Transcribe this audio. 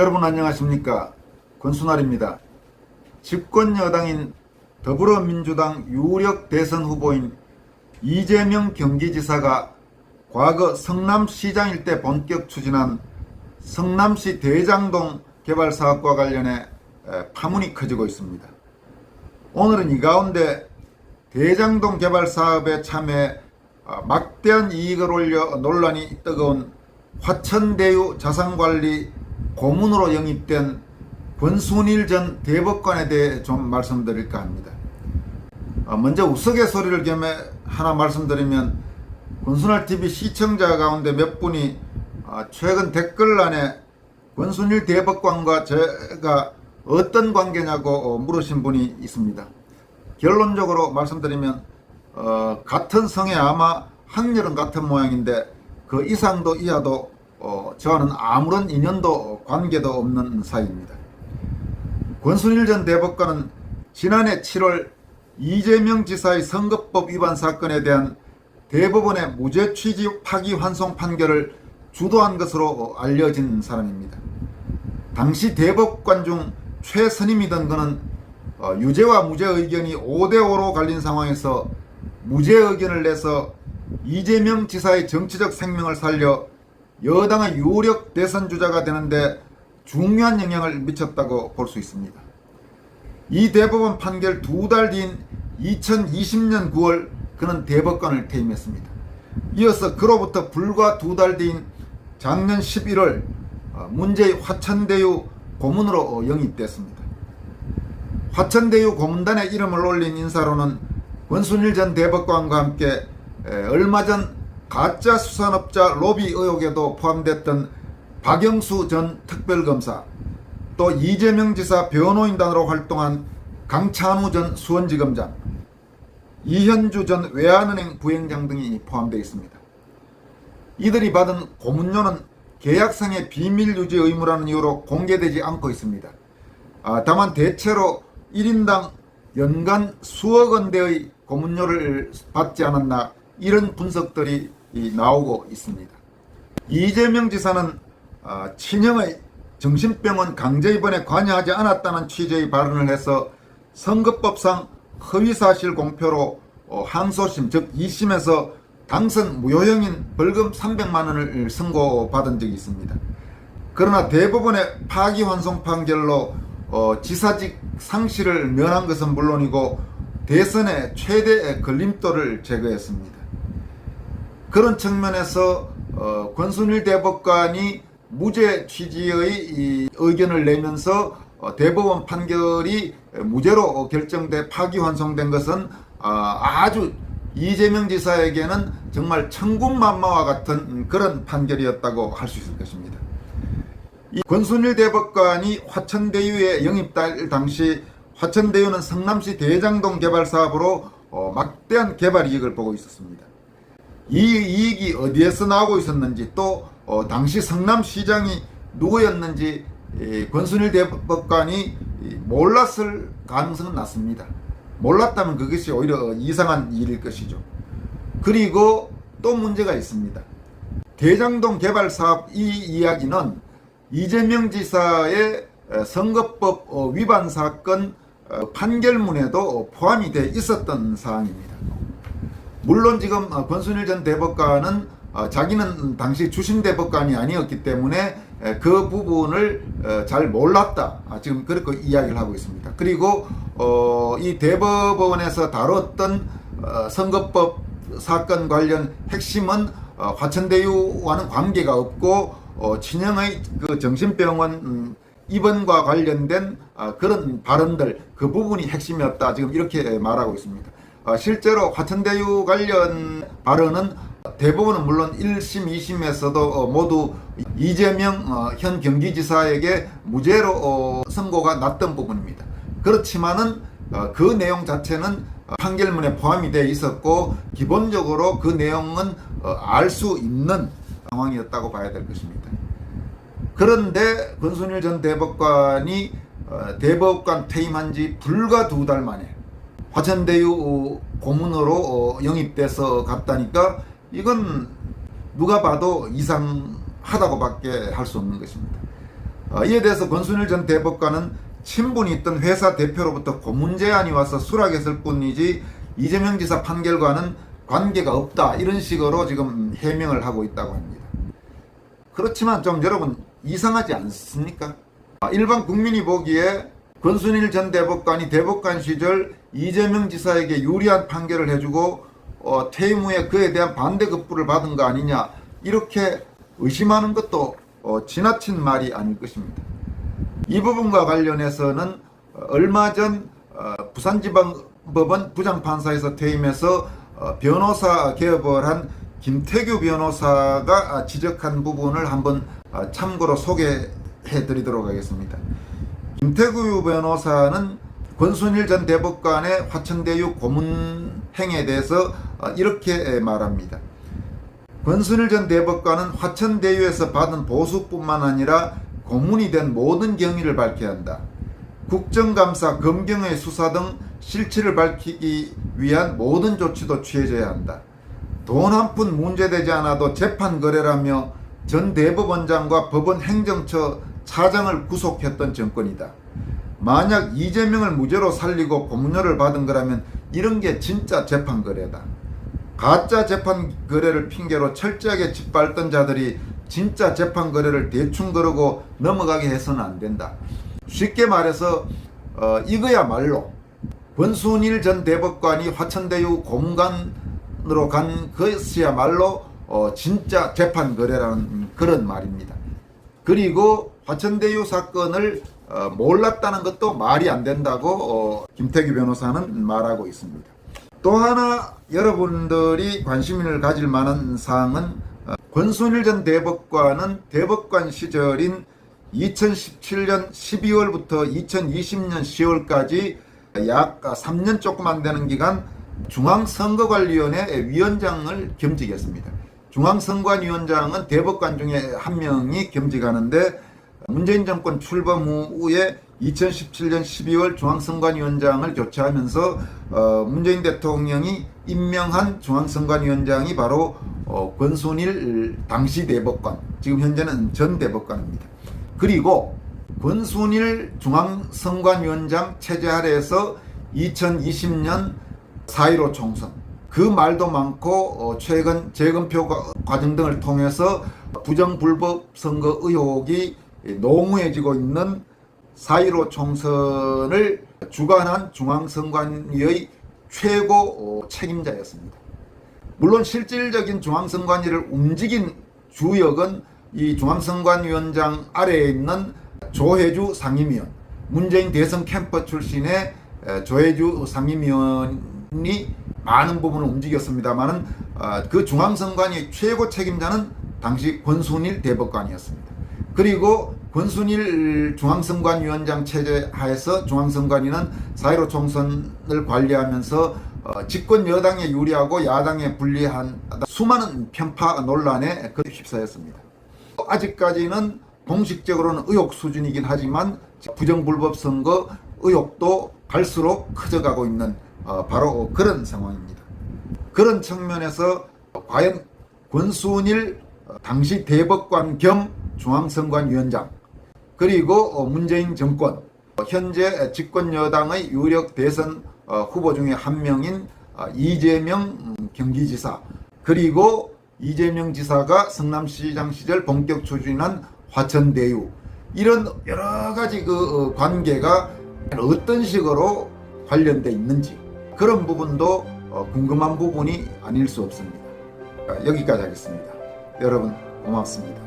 여러분 안녕하십니까? 권순알입니다. 집권 여당인 더불어민주당 유력 대선 후보인 이재명 경기지사가 과거 성남시장일 때 본격 추진한 성남시 대장동 개발 사업과 관련해 파문이 커지고 있습니다. 오늘은 이 가운데 대장동 개발 사업에 참여해 막대한 이익을 올려 논란이 뜨거운 화천대유 자산관리 고문으로 영입된 권순일 전 대법관에 대해 좀 말씀드릴까 합니다. 먼저 우스갯소리를 겸해 하나 말씀드리면 권순알TV 시청자 가운데 몇 분이 최근 댓글란에 권순일 대법관과 제가 어떤 관계냐고 물으신 분이 있습니다. 결론적으로 말씀드리면 같은 성에 아마 학렬은 같은 모양인데 그 이상도 이하도 저와는 아무런 인연도 관계도 없는 사이입니다. 권순일 전 대법관은 지난해 7월 이재명 지사의 선거법 위반 사건에 대한 대법원의 무죄 취지 파기환송 판결을 주도한 것으로 알려진 사람입니다. 당시 대법관 중 최선임이던 그는 유죄와 무죄 의견이 5대5로 갈린 상황에서 무죄 의견을 내서 이재명 지사의 정치적 생명을 살려 여당의 유력 대선 주자가 되는데 중요한 영향을 미쳤다고 볼 수 있습니다. 이 대법원 판결 2달 뒤인 2020년 9월 그는 대법관을 퇴임했습니다. 이어서 그로부터 불과 2달 뒤인 작년 11월 문제의 화천대유 고문으로 영입됐습니다. 화천대유 고문단에 이름을 올린 인사로는 권순일 전 대법관과 함께 얼마 전 가짜 수산업자 로비 의혹에도 포함됐던 박영수 전 특별검사, 또 이재명 지사 변호인단으로 활동한 강찬우 전 수원지검장, 이현주 전 외환은행 부행장 등이 포함되어 있습니다. 이들이 받은 고문료는 계약상의 비밀 유지 의무라는 이유로 공개되지 않고 있습니다. 다만 대체로 1인당 연간 수억 원대의 고문료를 받지 않았나 이런 분석들이 나오고 있습니다. 이재명 지사는 친형의 정신병원 강제 입원에 관여하지 않았다는 취지의 발언을 해서 선거법상 허위사실 공표로 항소심 즉 2심에서 당선 무효형인 벌금 300만 원을 선고받은 적이 있습니다. 그러나 대법원의 파기환송 판결로 지사직 상실을 면한 것은 물론이고 대선의 최대의 걸림돌을 제거했습니다. 그런 측면에서 권순일 대법관이 무죄 취지의 의견을 내면서 대법원 판결이 무죄로 결정돼 파기환송된 것은 아주 이재명 지사에게는 정말 천군만마와 같은 그런 판결이었다고 할 수 있을 것입니다. 이 권순일 대법관이 화천대유에 영입될 당시 화천대유는 성남시 대장동 개발 사업으로 막대한 개발 이익을 보고 있었습니다. 이 이익이 어디에서 나오고 있었는지 또 당시 성남시장이 누구였는지 권순일 대법관이 몰랐을 가능성은 낮습니다. 몰랐다면 그것이 오히려 이상한 일일 것이죠. 그리고 또 문제가 있습니다. 대장동 개발 사업 이 이야기는 이재명 지사의 선거법 위반 사건 판결문에도 포함이 되어 있었던 사항입니다. 물론 지금 권순일 전 대법관은 자기는 당시 주심 대법관이 아니었기 때문에 그 부분을 잘 몰랐다 지금 그렇게 이야기를 하고 있습니다. 그리고 이 대법원에서 다뤘던 선거법 사건 관련 핵심은 화천대유와는 관계가 없고 친형의 그 정신병원 입원과 관련된 그런 발언들 그 부분이 핵심이었다 지금 이렇게 말하고 있습니다. 실제로 화천대유 관련 발언은 대법원은 물론 1심, 2심에서도 모두 이재명 현 경기지사에게 무죄로 선고가 났던 부분입니다. 그렇지만은 그 내용 자체는 판결문에 포함이 되어 있었고 기본적으로 그 내용은 알 수 있는 상황이었다고 봐야 될 것입니다. 그런데 권순일 전 대법관이 대법관 퇴임한 지 불과 2달 만에 화천대유 고문으로 영입돼서 갔다니까 이건 누가 봐도 이상하다고밖에 할 수 없는 것입니다. 이에 대해서 권순일 전 대법관은 친분이 있던 회사 대표로부터 고문 제안이 와서 수락했을 뿐이지 이재명 지사 판결과는 관계가 없다, 이런 식으로 지금 해명을 하고 있다고 합니다. 그렇지만 좀 여러분 이상하지 않습니까? 일반 국민이 보기에 권순일 전 대법관이 대법관 시절 이재명 지사에게 유리한 판결을 해주고 퇴임 후에 그에 대한 반대급부를 받은 거 아니냐, 이렇게 의심하는 것도 지나친 말이 아닐 것입니다. 이 부분과 관련해서는 얼마 전 부산지방법원 부장판사에서 퇴임해서 변호사 개업을 한 김태규 변호사가 지적한 부분을 한번 참고로 소개해 드리도록 하겠습니다. 김태규 변호사는 권순일 전 대법관의 화천대유 고문 행위에 대해서 이렇게 말합니다. 권순일 전 대법관은 화천대유에서 받은 보수뿐만 아니라 고문이 된 모든 경위를 밝혀야 한다. 국정감사, 검경의 수사 등 실체를 밝히기 위한 모든 조치도 취해져야 한다. 돈 한 푼 문제되지 않아도 재판 거래라며 전 대법원장과 법원 행정처 차장을 구속했던 정권이다. 만약 이재명을 무죄로 살리고 고문료를 받은 거라면 이런 게 진짜 재판 거래다. 가짜 재판 거래를 핑계로 철저하게 짓밟던 자들이 진짜 재판 거래를 대충 그러고 넘어가게 해서는 안 된다. 쉽게 말해서 이거야말로 권순일 전 대법관이 화천대유 고문관으로 간 것이야말로 진짜 재판 거래라는 그런 말입니다. 그리고 화천대유 사건을 몰랐다는 것도 말이 안 된다고 김태규 변호사는 말하고 있습니다. 또 하나 여러분들이 관심을 가질 만한 사항은 권순일 전 대법관은 대법관 시절인 2017년 12월부터 2020년 10월까지 약 3년 조금 안 되는 기간 중앙선거관리위원회 위원장을 겸직했습니다. 중앙선관위원장은 대법관 중에 한 명이 겸직하는데 문재인 정권 출범 후에 2017년 12월 중앙선관위원장을 교체하면서 문재인 대통령이 임명한 중앙선관위원장이 바로 권순일 당시 대법관, 지금 현재는 전 대법관입니다. 그리고 권순일 중앙선관위원장 체제 아래에서 2020년 4.15 총선, 그 말도 많고 최근 재검표 과정 등을 통해서 부정불법 선거 의혹이 농후해지고 있는 4.15 총선을 주관한 중앙선관위의 최고 책임자였습니다. 물론 실질적인 중앙선관위를 움직인 주역은 이 중앙선관위원장 아래에 있는 조혜주 상임위원, 문재인 대선 캠프 출신의 조혜주 상임위원이 많은 부분을 움직였습니다만 그 중앙선관위 최고 책임자는 당시 권순일 대법관이었습니다. 그리고 권순일 중앙선관위원장 체제 하에서 중앙선관위는 4.15 총선을 관리하면서 집권 여당에 유리하고 야당에 불리한 수많은 편파 논란에 휩싸였습니다. 아직까지는 공식적으로는 의혹 수준이긴 하지만 부정불법 선거 의혹도 갈수록 커져가고 있는 바로 그런 상황입니다. 그런 측면에서 과연 권순일 당시 대법관 겸 중앙선관위원장, 그리고 문재인 정권, 현재 집권 여당의 유력 대선 후보 중에 한 명인 이재명 경기지사, 그리고 이재명 지사가 성남시장 시절 본격 추진한 화천대유, 이런 여러가지 그 관계가 어떤 식으로 관련되어 있는지, 그런 부분도 궁금한 부분이 아닐 수 없습니다. 여기까지 하겠습니다. 여러분 고맙습니다.